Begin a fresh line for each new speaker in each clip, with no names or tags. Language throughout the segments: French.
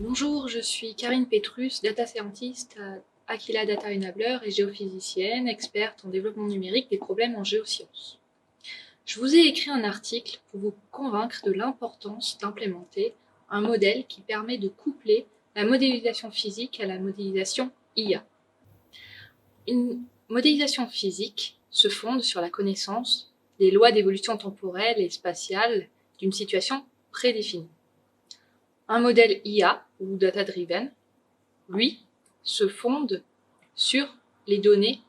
Bonjour, je suis Karine Petrus, data scientist à Aquila Data Enabler et géophysicienne, experte en développement numérique des problèmes en géosciences. Je vous ai écrit un article pour vous convaincre de l'importance d'implémenter un modèle qui permet de coupler la modélisation physique à la modélisation IA. Une modélisation physique se fonde sur la connaissance des lois d'évolution temporelle et spatiale d'une situation prédéfinie. Un modèle IA, ou data-driven, lui, se fonde sur les données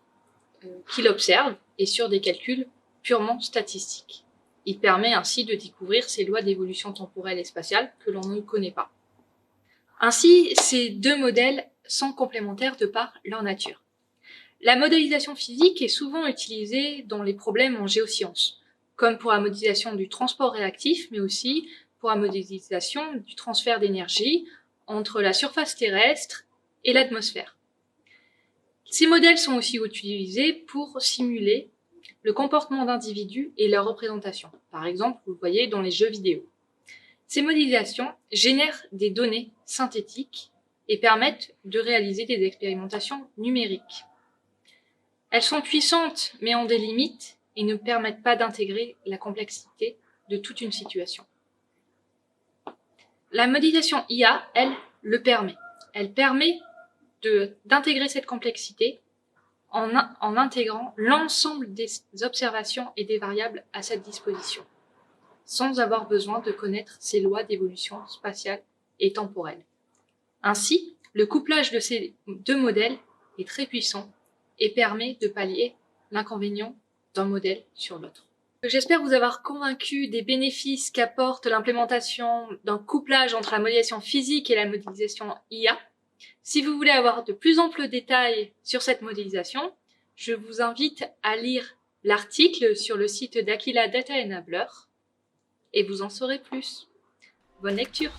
qu'il observe et sur des calculs purement statistiques. Il permet ainsi de découvrir ces lois d'évolution temporelle et spatiale que l'on ne connaît pas. Ainsi, ces deux modèles sont complémentaires de par leur nature. La modélisation physique est souvent utilisée dans les problèmes en géosciences, comme pour la modélisation du transport réactif, mais aussi pour la modélisation du transfert d'énergie entre la surface terrestre et l'atmosphère. Ces modèles sont aussi utilisés pour simuler le comportement d'individus et leur représentation. Par exemple, vous le voyez dans les jeux vidéo. Ces modélisations génèrent des données synthétiques et permettent de réaliser des expérimentations numériques. Elles sont puissantes, mais ont des limites et ne permettent pas d'intégrer la complexité de toute une situation. La modélisation IA, elle, le permet. Elle permet d'intégrer cette complexité en intégrant l'ensemble des observations et des variables à cette disposition, sans avoir besoin de connaître ces lois d'évolution spatiale et temporelle. Ainsi, le couplage de ces deux modèles est très puissant et permet de pallier l'inconvénient d'un modèle sur l'autre. J'espère vous avoir convaincu des bénéfices qu'apporte l'implémentation d'un couplage entre la modélisation physique et la modélisation IA. Si vous voulez avoir de plus amples détails sur cette modélisation, je vous invite à lire l'article sur le site d'Aquila Data Enabler et vous en saurez plus. Bonne lecture!